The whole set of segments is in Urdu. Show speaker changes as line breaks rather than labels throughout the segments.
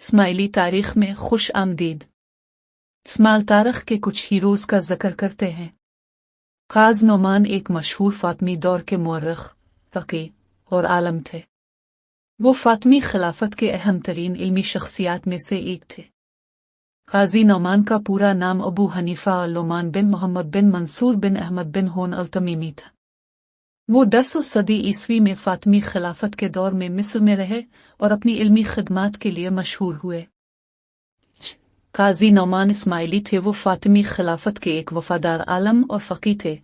اسماعیلی تاریخ میں خوش آمدید۔ اسماعیل تاریخ کے کچھ ہیروز کا ذکر کرتے ہیں۔ قاضی نعمان ایک مشہور فاطمی دور کے مورخ، فقیہ اور عالم تھے۔ وہ فاطمی خلافت کے اہم ترین علمی شخصیات میں سے ایک تھے۔ قاضی نعمان کا پورا نام ابو حنیفہ النعمان بن محمد بن منصور بن احمد بن ہون التمیمی تھا۔ وہ 10 صدی عیسوی میں فاطمی خلافت کے دور میں مصر میں رہے اور اپنی علمی خدمات کے لیے مشہور ہوئے۔ قاضی نعمان اسماعیلی تھے۔ وہ فاطمی خلافت کے ایک وفادار عالم اور فقیہ تھے،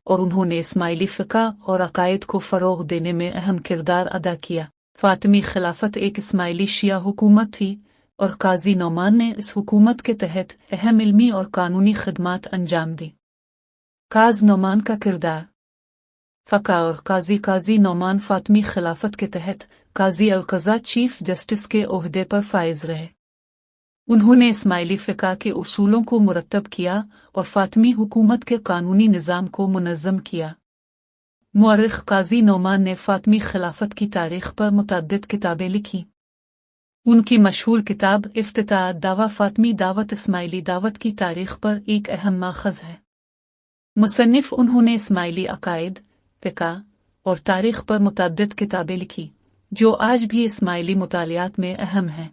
اور انہوں نے اسماعیلی فقہ اور عقائد کو فروغ دینے میں اہم کردار ادا کیا۔ فاطمی خلافت ایک اسماعیلی شیعہ حکومت تھی، اور قاضی نعمان نے اس حکومت کے تحت اہم علمی اور قانونی خدمات انجام دیں۔ قاضی نعمان کا کردار۔ فقہ اور قاضی نعمان فاطمی خلافت کے تحت قاضی القضاء چیف جسٹس کے عہدے پر فائز رہے۔ انہوں نے اسماعیلی فقہ کے اصولوں کو مرتب کیا اور فاطمی حکومت کے قانونی نظام کو منظم کیا۔ مورخ قاضی نعمان نے فاطمی خلافت کی تاریخ پر متعدد کتابیں لکھیں۔ ان کی مشہور کتاب افتتاح دعویٰ فاطمی دعوت اسماعیلی دعوت کی تاریخ پر ایک اہم ماخذ ہے۔ مصنف انہوں نے اسماعیلی عقائد، فقہ اور تاریخ پر متعدد کتابیں لکھی، جو آج بھی اسماعیلی مطالعات میں اہم ہیں۔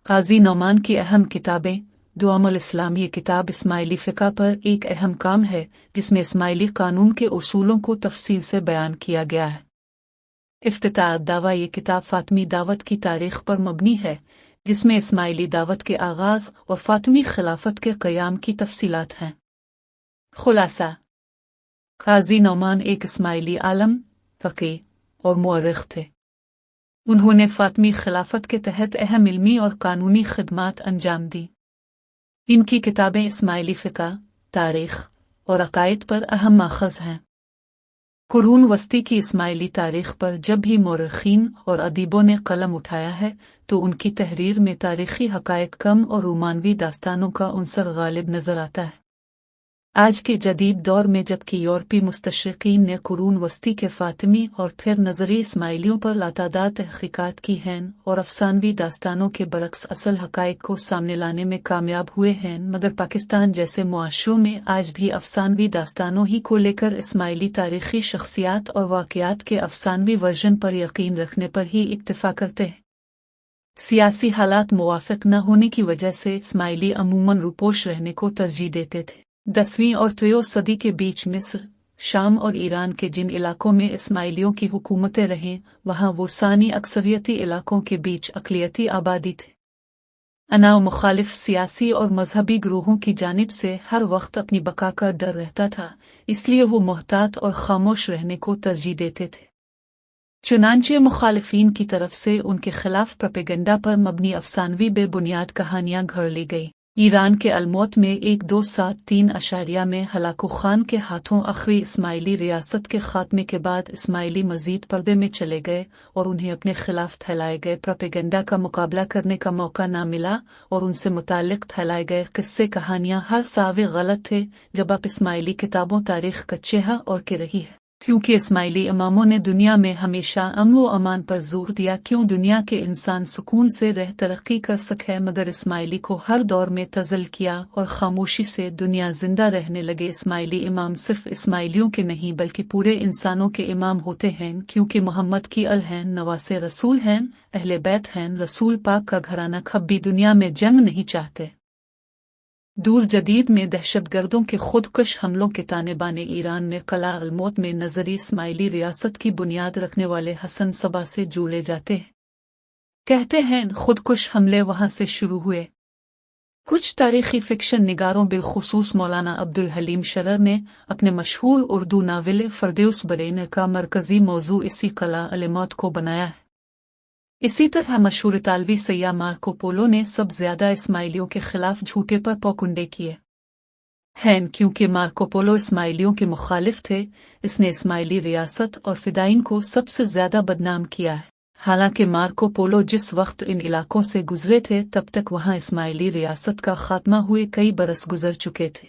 قاضی نعمان کی اہم کتابیں: دعم الاسلام، یہ کتاب اسماعیلی فقہ پر ایک اہم کام ہے، جس میں اسماعیلی قانون کے اصولوں کو تفصیل سے بیان کیا گیا ہے۔ افتتاح دعویٰ، یہ کتاب فاطمی دعوت کی تاریخ پر مبنی ہے، جس میں اسماعیلی دعوت کے آغاز اور فاطمی خلافت کے قیام کی تفصیلات ہیں۔ خلاصہ: قاضی نعمان ایک اسماعیلی عالم، فقیہ اور مورخ تھے۔ انہوں نے فاطمی خلافت کے تحت اہم علمی اور قانونی خدمات انجام دیں۔ ان کی کتابیں اسماعیلی فقہ، تاریخ اور عقائد پر اہم ماخذ ہیں۔ قرون وسطی کی اسماعیلی تاریخ پر جب بھی مورخین اور ادیبوں نے قلم اٹھایا ہے تو ان کی تحریر میں تاریخی حقائق کم اور رومانوی داستانوں کا عنصر غالب نظر آتا ہے۔ آج کے جدید دور میں جبکہ یورپی مستشرقین نے قرون وسطی کے فاطمی اور پھر نظری اسماعیلیوں پر لاتعداد تحقیقات کی ہیں اور افسانوی داستانوں کے برعکس اصل حقائق کو سامنے لانے میں کامیاب ہوئے ہیں، مگر پاکستان جیسے معاشروں میں آج بھی افسانوی داستانوں ہی کو لے کر اسماعیلی تاریخی شخصیات اور واقعات کے افسانوی ورژن پر یقین رکھنے پر ہی اکتفا کرتے ہیں۔ سیاسی حالات موافق نہ ہونے کی وجہ سے اسماعیلی عموماً روپوش رہنے کو ترجیح دیتے تھے۔ 10ویں اور 13 صدی کے بیچ مصر، شام اور ایران کے جن علاقوں میں اسماعیلیوں کی حکومتیں رہیں، وہاں وہ ثانی اکثریتی علاقوں کے بیچ اقلیتی آبادی تھے۔ انا مخالف سیاسی اور مذہبی گروہوں کی جانب سے ہر وقت اپنی بقا کا ڈر رہتا تھا، اس لیے وہ محتاط اور خاموش رہنے کو ترجیح دیتے تھے۔ چنانچہ مخالفین کی طرف سے ان کے خلاف پروپیگنڈا پر مبنی افسانوی بے بنیاد کہانیاں گھڑ لی گئی۔ ایران کے الموت میں 1273 میں ہلاکو خان کے ہاتھوں آخری اسماعیلی ریاست کے خاتمے کے بعد اسماعیلی مزید پردے میں چلے گئے اور انہیں اپنے خلاف پھیلائے گئے پروپیگنڈا کا مقابلہ کرنے کا موقع نہ ملا، اور ان سے متعلق پھیلائے گئے قصے کہانیاں ہر ساوے غلط تھے۔ جب آپ اسماعیلی کتابوں تاریخ کچھا اور کے رہی ہے، کیونکہ اسماعیلی اماموں نے دنیا میں ہمیشہ امن و امان پر زور دیا، کیوں دنیا کے انسان سکون سے رہ ترقی کر سکے، مگر اسماعیلی کو ہر دور میں تزل کیا اور خاموشی سے دنیا زندہ رہنے لگے۔ اسماعیلی امام صرف اسماعیلیوں کے نہیں بلکہ پورے انسانوں کے امام ہوتے ہیں، کیونکہ محمد کی ال ہیں، نواسے رسول ہیں، اہل بیت ہیں، رسول پاک کا گھرانہ کبھی دنیا میں جنگ نہیں چاہتے۔ دور جدید میں دہشت گردوں کے خودکش حملوں کے تانے بانے ایران میں قلعہ الموت میں نظری اسماعیلی ریاست کی بنیاد رکھنے والے حسن صبا سے جوڑے جاتے ہیں۔ کہتے ہیں خودکش حملے وہاں سے شروع ہوئے۔ کچھ تاریخی فکشن نگاروں بالخصوص مولانا عبدالحلیم شرر نے اپنے مشہور اردو ناول فردوس برین کا مرکزی موضوع اسی قلعہ الموت کو بنایا ہے۔ اسی طرح مشہور اطالوی سیاح مارکو پولو نے سب زیادہ اسماعیلیوں کے خلاف جھوٹے پر پوکنڈے کیے ہیں، کیونکہ مارکو پولو اسماعیلیوں کے مخالف تھے۔ اس نے اسماعیلی ریاست اور فدائین کو سب سے زیادہ بدنام کیا ہے، حالانکہ مارکو پولو جس وقت ان علاقوں سے گزرے تھے تب تک وہاں اسماعیلی ریاست کا خاتمہ ہوئے کئی برس گزر چکے تھے۔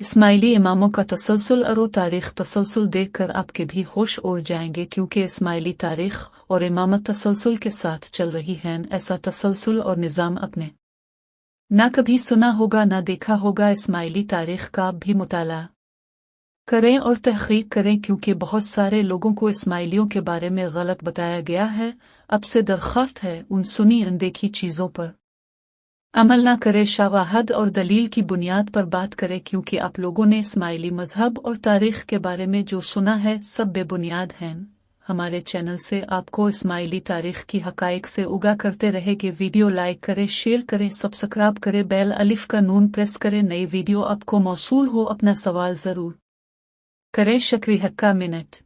اسماعیلی اماموں کا تسلسل اور تاریخ تسلسل دیکھ کر آپ کے بھی ہوش اڑ جائیں گے، کیونکہ اسماعیلی تاریخ اور امامت تسلسل کے ساتھ چل رہی ہیں۔ ایسا تسلسل اور نظام اپنے نہ کبھی سنا ہوگا نہ دیکھا ہوگا۔ اسماعیلی تاریخ کا بھی مطالعہ کریں اور تحقیق کریں، کیونکہ بہت سارے لوگوں کو اسماعیلیوں کے بارے میں غلط بتایا گیا ہے۔ اب سے درخواست ہے ان سنی اندیکھی چیزوں پر عمل نہ کرے، شواہد اور دلیل کی بنیاد پر بات کرے، کیونکہ آپ لوگوں نے اسماعیلی مذہب اور تاریخ کے بارے میں جو سنا ہے سب بے بنیاد ہیں۔ ہمارے چینل سے آپ کو اسماعیلی تاریخ کی حقائق سے آگاہ کرتے رہے گے۔ ویڈیو لائک کریں، شیئر کریں، سبسکرائب کریں، بیل الف کا نون پریس کریں، نئی ویڈیو آپ کو موصول ہو۔ اپنا سوال ضرور کریں۔ شکریہ۔ 1 منٹ